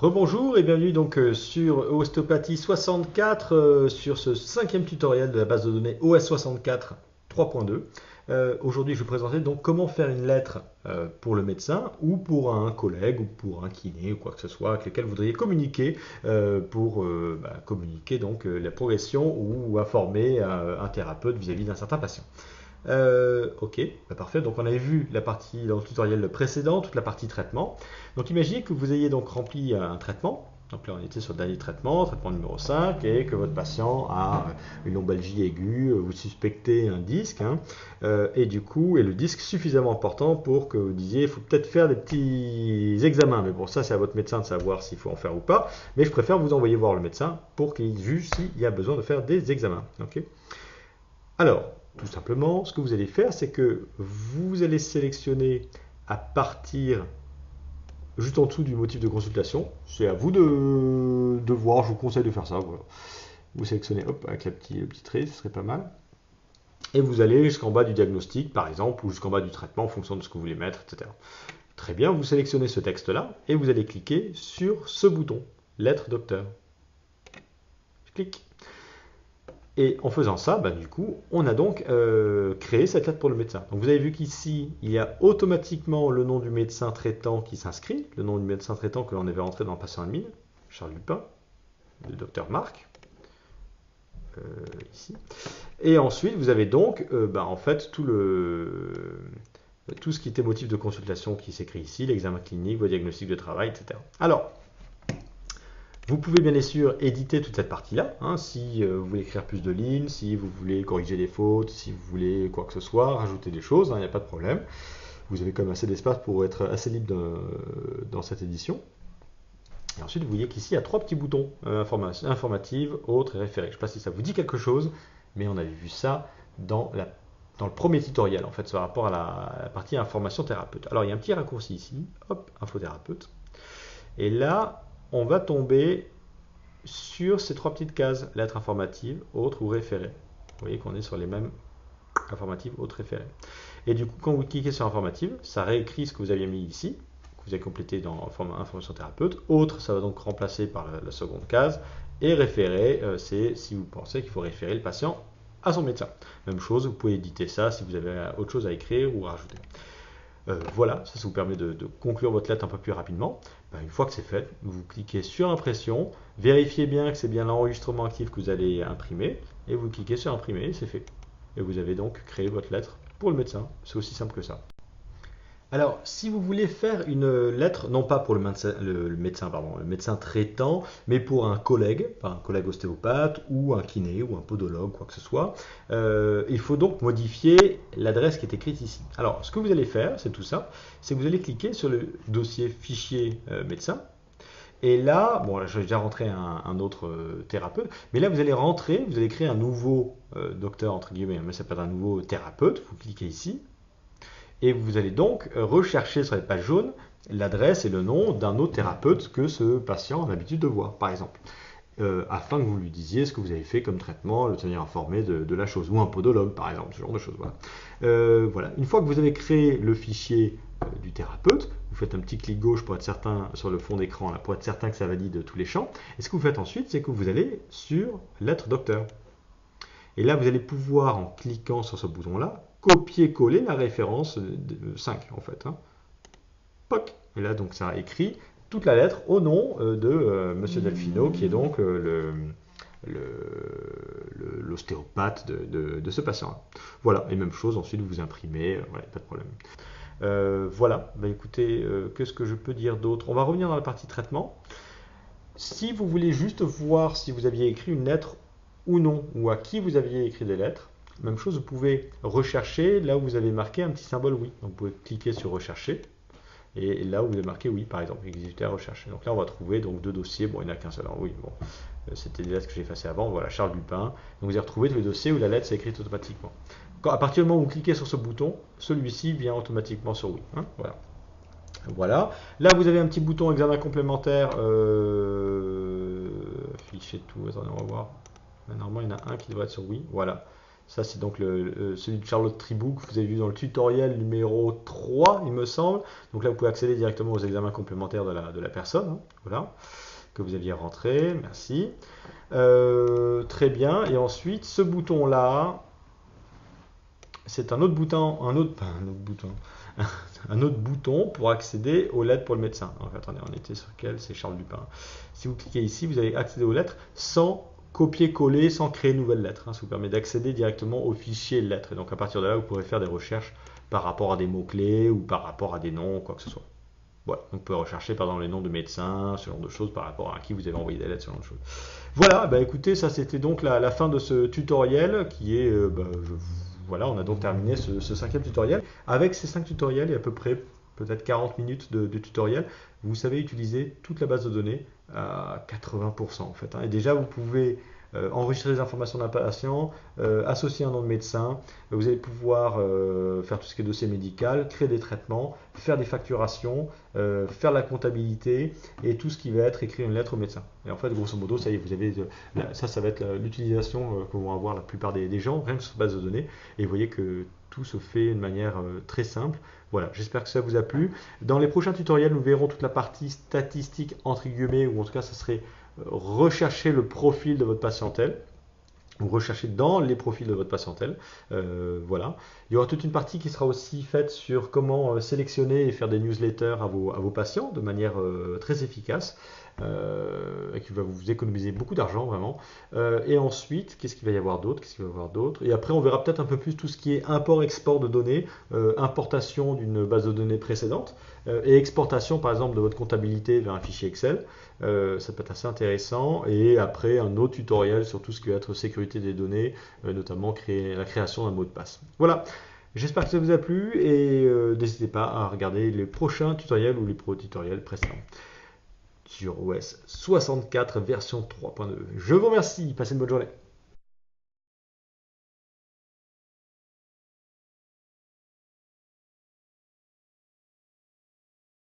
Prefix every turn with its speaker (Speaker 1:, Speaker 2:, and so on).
Speaker 1: Rebonjour et bienvenue donc sur Ostéopathie 64 sur ce cinquième tutoriel de la base de données OS64 3.2. Aujourd'hui je vais vous présenter donc comment faire une lettre pour le médecin ou pour un collègue ou pour un kiné ou quoi que ce soit avec lequel vous voudriez communiquer pour communiquer donc la progression ou informer un thérapeute vis-à-vis d'un certain patient. Ok, parfait. Donc on avait vu la partie dans le tutoriel précédent, toute la partie traitement. Donc imaginez que vous ayez donc rempli un traitement. Donc là on était sur le dernier traitement, traitement numéro 5, et que votre patient a une lombalgie aiguë, vous suspectez un disque, et du coup, est le disque suffisamment important pour que vous disiez, il faut peut-être faire des petits examens. Mais bon, ça c'est à votre médecin de savoir s'il faut en faire ou pas. Mais je préfère vous envoyer voir le médecin pour qu'il juge s'il y a besoin de faire des examens. Ok. Alors, tout simplement, ce que vous allez faire, c'est que vous allez sélectionner à partir juste en dessous du motif de consultation. C'est à vous de voir, je vous conseille de faire ça. Voilà. Vous sélectionnez, hop, avec le petit trait, ce serait pas mal. Et vous allez jusqu'en bas du diagnostic, par exemple, ou jusqu'en bas du traitement, en fonction de ce que vous voulez mettre, etc. Très bien, vous sélectionnez ce texte-là, et vous allez cliquer sur ce bouton, lettre docteur. Je clique. Et en faisant ça, du coup, on a donc créé cette lettre pour le médecin. Donc vous avez vu qu'ici, il y a automatiquement le nom du médecin traitant qui s'inscrit, le nom du médecin traitant que l'on avait rentré dans le patient admin, Charles Lupin, le docteur Marc, ici. Et ensuite, vous avez donc en fait tout ce qui était motif de consultation qui s'écrit ici, l'examen clinique, vos diagnostics de travail, etc. Alors, vous pouvez bien sûr éditer toute cette partie-là, si vous voulez écrire plus de lignes, si vous voulez corriger des fautes, si vous voulez quoi que ce soit, rajouter des choses, il n'y a pas de problème. Vous avez quand même assez d'espace pour être assez libre dans cette édition. Et ensuite, vous voyez qu'ici, il y a trois petits boutons, informative, autre et référé. Je ne sais pas si ça vous dit quelque chose, mais on avait vu ça dans le premier tutoriel, en fait, par rapport à la partie information thérapeute. Alors, il y a un petit raccourci ici, hop, infothérapeute. Et là, on va tomber sur ces trois petites cases, lettre informative, autre ou référé. Vous voyez qu'on est sur les mêmes informatives, autre, référé. Et du coup, quand vous cliquez sur informative, ça réécrit ce que vous aviez mis ici, que vous avez complété dans information thérapeute. Autre, ça va donc remplacer par la seconde case. Et référé, c'est si vous pensez qu'il faut référer le patient à son médecin. Même chose, vous pouvez éditer ça si vous avez autre chose à écrire ou à rajouter. Voilà, ça vous permet de conclure votre lettre un peu plus rapidement. Une fois que c'est fait, vous cliquez sur impression, vérifiez bien que c'est bien l'enregistrement actif que vous allez imprimer, et vous cliquez sur imprimer, et c'est fait. Et vous avez donc créé votre lettre pour le médecin. C'est aussi simple que ça. Alors, si vous voulez faire une lettre, non pas pour le médecin traitant, mais pour un collègue ostéopathe ou un kiné ou un podologue, quoi que ce soit, il faut donc modifier l'adresse qui est écrite ici. Alors, ce que vous allez faire, c'est tout ça, c'est que vous allez cliquer sur le dossier fichier médecin. Et là, bon, j'ai déjà rentré un autre thérapeute, mais là vous allez créer un nouveau docteur, entre guillemets, mais ça s'appelle un nouveau thérapeute, vous cliquez ici, et vous allez donc rechercher sur les pages jaunes l'adresse et le nom d'un autre thérapeute que ce patient a l'habitude de voir, par exemple. Afin que vous lui disiez ce que vous avez fait comme traitement, le tenir informé de la chose, ou un podologue par exemple, ce genre de choses. Voilà. Une fois que vous avez créé le fichier du thérapeute, vous faites un petit clic gauche pour être certain sur le fond d'écran, pour être certain que ça valide tous les champs. Et ce que vous faites ensuite, c'est que vous allez sur lettre docteur. Et là, vous allez pouvoir, en cliquant sur ce bouton-là, copier-coller la référence 5 en fait. Poc. Et là, donc, ça écrit toute la lettre au nom de Monsieur Delfino, qui est donc l'ostéopathe de ce patient-là. Voilà, et même chose, ensuite vous imprimez, voilà, pas de problème. Voilà, écoutez, qu'est-ce que je peux dire d'autre? On va revenir dans la partie traitement. Si vous voulez juste voir si vous aviez écrit une lettre ou non, ou à qui vous aviez écrit des lettres, même chose, vous pouvez rechercher là où vous avez marqué un petit symbole oui. Donc vous pouvez cliquer sur rechercher. Et là où vous avez marqué oui, par exemple, exécuter à rechercher. Donc là, on va trouver donc deux dossiers. Bon, il n'y en a qu'un seul. Alors, oui, bon, c'était des lettres que j'ai effacées avant. Voilà, Charles Lupin. Donc vous allez retrouver tous les dossiers où la lettre s'est écrite automatiquement. À partir du moment où vous cliquez sur ce bouton, celui-ci vient automatiquement sur oui. Voilà. Voilà. Là, vous avez un petit bouton examen complémentaire. Afficher tout. Attendez, on va voir. Normalement, il y en a un qui devrait être sur oui. Voilà. Ça, c'est donc celui de Charlotte Tribou que vous avez vu dans le tutoriel numéro 3, il me semble. Donc là, vous pouvez accéder directement aux examens complémentaires de la personne. Hein, voilà, que vous aviez rentré. Merci. Très bien. Et ensuite, ce bouton-là, c'est un autre bouton, un autre bouton pour accéder aux lettres pour le médecin. Donc, attendez, on était sur quel? C'est Charles Dupin. Si vous cliquez ici, vous allez accéder aux lettres sans copier-coller, sans créer de nouvelles lettres. Hein. Ça vous permet d'accéder directement au fichier lettres. Et donc à partir de là, vous pourrez faire des recherches par rapport à des mots-clés ou par rapport à des noms, quoi que ce soit. Voilà, donc vous pouvez rechercher par exemple les noms de médecins, ce genre de choses, par rapport à qui vous avez envoyé des lettres, ce genre de choses. Voilà, bah écoutez, ça c'était donc la fin de ce tutoriel qui est, voilà, on a donc terminé ce 5e tutoriel. Avec ces 5 tutoriels et à peu près peut-être 40 minutes de tutoriel, vous savez utiliser toute la base de données à 80% en fait. Hein. Et déjà, vous pouvez enregistrer les informations d'un patient, associer un nom de médecin, vous allez pouvoir faire tout ce qui est dossier médical, créer des traitements, faire des facturations, faire la comptabilité et tout ce qui va être écrire une lettre au médecin. Et en fait, grosso modo, ça y est, vous avez ça va être l'utilisation que vont avoir la plupart des gens, rien que sur base de données. Et vous voyez que tout se fait de manière très simple. Voilà, j'espère que ça vous a plu. Dans les prochains tutoriels, nous verrons toute la partie statistique entre guillemets, ou en tout cas, ça serait rechercher le profil de votre patientèle, ou rechercher dans les profils de votre patientèle. Voilà. Il y aura toute une partie qui sera aussi faite sur comment sélectionner et faire des newsletters à vos patients de manière très efficace. Et qui va vous économiser beaucoup d'argent vraiment. Et ensuite, qu'est-ce qu'il va y avoir d'autre? Et après, on verra peut-être un peu plus tout ce qui est import-export de données, importation d'une base de données précédente et exportation par exemple de votre comptabilité vers un fichier Excel. Ça peut être assez intéressant. Et après, un autre tutoriel sur tout ce qui va être sécurité des données, notamment la création d'un mot de passe. Voilà. J'espère que ça vous a plu et n'hésitez pas à regarder les prochains tutoriels ou les tutoriels précédents sur OS 64 version 3.2. Je vous remercie, passez une bonne journée.